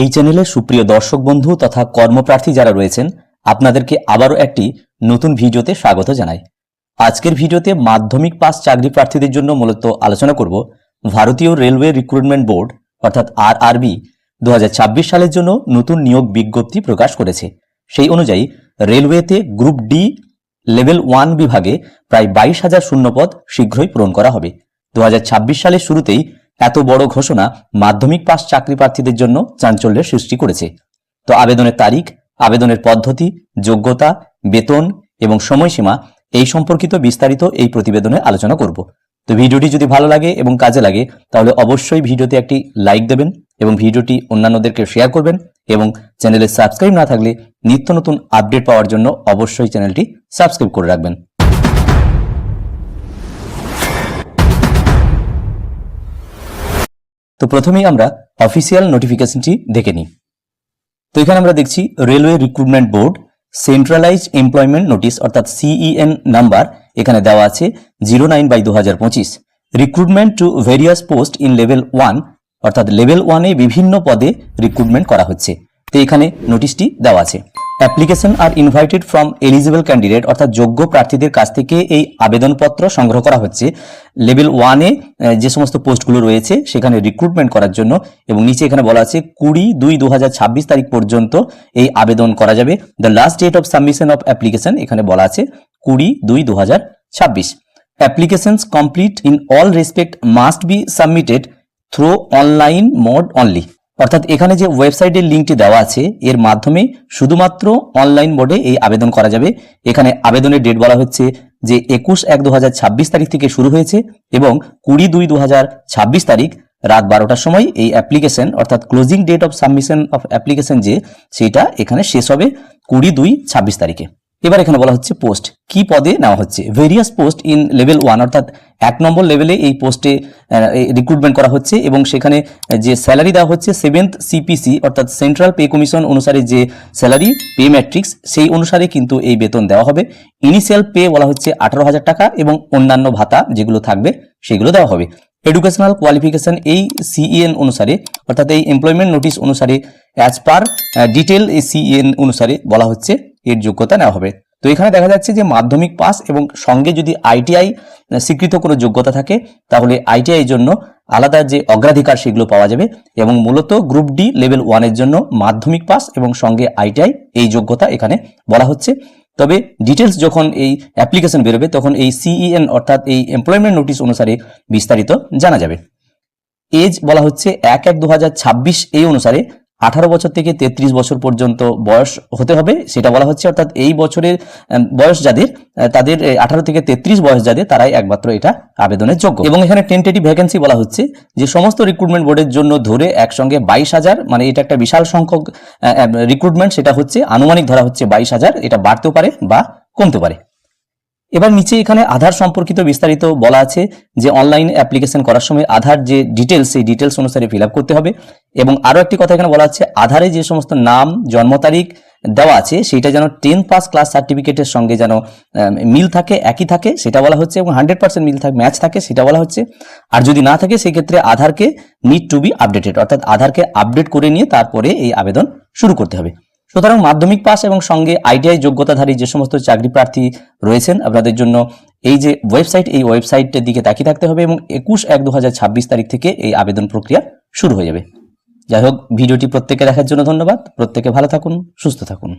এই চ্যানেলে সুপ্রিয় দর্শক বন্ধু তথা কর্মপ্রার্থী যারা রয়েছেন আপনাদেরকে আবারও একটি নতুন ভিডিওতে স্বাগত জানাই। আজকের ভিডিওতে মাধ্যমিক পাস চাকরি প্রার্থীদের জন্য মূলত আলোচনা করব ভারতীয় রেলওয়ে রিক্রুটমেন্ট বোর্ড অর্থাৎ আরআরবি 2026 সালের জন্য নতুন নিয়োগ বিজ্ঞপ্তি প্রকাশ করেছে। সেই অনুযায়ী রেলওয়েতে গ্রুপ ডি লেভেল 1 বিভাগে প্রায় 22,000 শূন্যপদ শীঘ্রই পূরণ করা হবে। 2026 সালের শুরুতেই এত বড় ঘোষণা মাধ্যমিক পাস চাকরি প্রার্থীদের জন্য চাঞ্চল্যের সৃষ্টি করেছে। তো আবেদনের তারিখ, আবেদনের পদ্ধতি, যোগ্যতা, বেতন এবং সময়সীমা এই সম্পর্কিত বিস্তারিত এই প্রতিবেদনে আলোচনা করব। তো ভিডিওটি যদি ভালো লাগে এবং কাজে লাগে তাহলে অবশ্যই ভিডিওতে একটি লাইক দেবেন এবং ভিডিওটি অন্যান্যদেরকে শেয়ার করবেন এবং চ্যানেলে সাবস্ক্রাইব না থাকলে নিত্য নতুন আপডেট পাওয়ার জন্য অবশ্যই চ্যানেলটি সাবস্ক্রাইব করে রাখবেন। তো প্রথমেই আমরা অফিসিয়াল নোটিফিকেশনটি দেখে নিই। তো এখানে আমরা দেখছি railway recruitment board centralise employment notice অর্থাৎ সিইএন নাম্বার এখানে দেওয়া আছে 09/2025 recruitment to various post in level 1 অর্থাৎ লেভেল 1 এ বিভিন্ন পদে রিক্রুটমেন্ট করা হচ্ছে। তো এখানে নোটিশটি দেওয়া আছে। Application are invited from eligible candidate অর্থাৎ যোগ্য প্রার্থীদের কাছ থেকে এই আবেদনপত্র সংগ্রহ করা হচ্ছে লেভেল 1 এ যে সমস্ত পোস্টগুলো রয়েছে সেখানে রিক্রুটমেন্ট করার জন্য। এবং নিচে এখানে বলা আছে 20/2/2026 তারিখ পর্যন্ত এই আবেদন করা যাবে। The last date of submission of application এখানে বলা আছে 20/2/2026। Applications complete in all respect must be submitted through online mode only অর্থাৎ এখানে যে ওয়েবসাইটের লিঙ্কটি দেওয়া আছে এর মাধ্যমে শুধুমাত্র অনলাইন মোডে এই আবেদন করা যাবে। এখানে আবেদনের ডেট বলা হচ্ছে যে 21/1/2026 তারিখ থেকে শুরু হয়েছে এবং 20/2/2026 তারিখ রাত 12টার সময় এই অ্যাপ্লিকেশন অর্থাৎ closing date of submission of application যে সেটা এখানে শেষ হবে 20/2/26 তারিখে। এবার এখানে বলা হচ্ছে পোস্ট কি পদে নেওয়া হচ্ছে। ভেরিয়াস পোস্ট ইন লেভেল 1 অর্থাৎ 1 নম্বর লেভেলে এই পোস্টে রিক্রুটমেন্ট করা হচ্ছে এবং সেখানে যে স্যালারি দেওয়া হচ্ছে 7th CPC অর্থাৎ সেন্ট্রাল পে কমিশন অনুসারে যে স্যালারি পে ম্যাট্রিক্স সেই অনুসারে কিন্তু এই বেতন দেওয়া হবে। ইনিশিয়াল পে বলা হচ্ছে 18,000 টাকা এবং অন্যান্য ভাতা যেগুলো থাকবে সেগুলো দেওয়া হবে। এডুকেশনাল কোয়ালিফিকেশন এই সিইএন অনুসারে অর্থাৎ এই এমপ্লয়মেন্ট নোটিশ অনুসারে অ্যাজ পার ডিটেল এই সিইএন অনুসারে বলা হচ্ছে এর যোগ্যতা নেওয়া হবে। তো এখানে দেখা যাচ্ছে যে মাধ্যমিক পাস এবং সঙ্গে যদি আইটিআই স্বীকৃত কোনো যোগ্যতা থাকে তাহলে আইটিআই জন্য আলাদা যে অগ্রাধিকার সেগুলো পাওয়া যাবে এবং মূলত গ্রুপ ডি লেভেল 1 এর জন্য মাধ্যমিক পাস এবং সঙ্গে আইটিআই এই যোগ্যতা এখানে বলা হচ্ছে। তবে ডিটেলস যখন এই অ্যাপ্লিকেশন বেরোবে তখন এই সিইএন অর্থাৎ এই এমপ্লয়মেন্ট নোটিশ অনুসারে বিস্তারিত জানা যাবে। এজ বলা হচ্ছে 1/1/2026 এই অনুসারে 18 বছর থেকে 33 বছর পর্যন্ত বয়স হতে হবে সেটা বলা হচ্ছে। অর্থাৎ এই বছরের বয়স যাদের তাদের 18 থেকে 33 বয়স যাদের তারাই একমাত্র এটা আবেদনের যোগ্য। এবং এখানে টেন্টেটিভ ভ্যাকেন্সি বলা হচ্ছে যে সমস্ত রিক্রুটমেন্ট বোর্ডের জন্য ধরে একসঙ্গে 22,000 মানে এটা একটা বিশাল সংখ্যক রিক্রুটমেন্ট সেটা হচ্ছে আনুমানিক ধরা হচ্ছে 22,000, এটা বাড়তেও পারে বা কমতে পারে। এবার নিচে এখানে আধার সম্পর্কিত বিস্তারিত বলা আছে যে অনলাইন অ্যাপ্লিকেশন করার সময় আধার যে ডিটেলস সেই ডিটেলস অনুসারে ফিল আপ করতে হবে। এবং আরও একটি কথা এখানে বলা আছে আধারে যে সমস্ত নাম জন্ম তারিখ দেওয়া আছে সেটা যেন 10 পাস ক্লাস সার্টিফিকেটের সঙ্গে যেন মিল থাকে, একই থাকে সেটা বলা হচ্ছে এবং 100% মিল থাকে ম্যাচ থাকে সেটা বলা হচ্ছে। আর যদি না থাকে সেই ক্ষেত্রে আধারকে নিড টু বি আপডেটেড অর্থাৎ আধারকে আপডেট করে নিয়ে তারপরে এই আবেদন শুরু করতে হবে। সুতরাং মাধ্যমিক পাস এবং সঙ্গে আইটিআই যোগ্যতাধারী যে সমস্ত চাকরি প্রার্থী রয়েছেন আপনাদের জন্য এই যে ওয়েবসাইট এই ওয়েবসাইটের দিকে তাকিয়ে থাকতে হবে এবং 21/1/2026 তারিখ থেকে এই আবেদন প্রক্রিয়া শুরু হয়ে যাবে। যাই হোক ভিডিওটি প্রত্যেকে দেখার জন্য ধন্যবাদ। প্রত্যেকে ভালো থাকুন, সুস্থ থাকুন।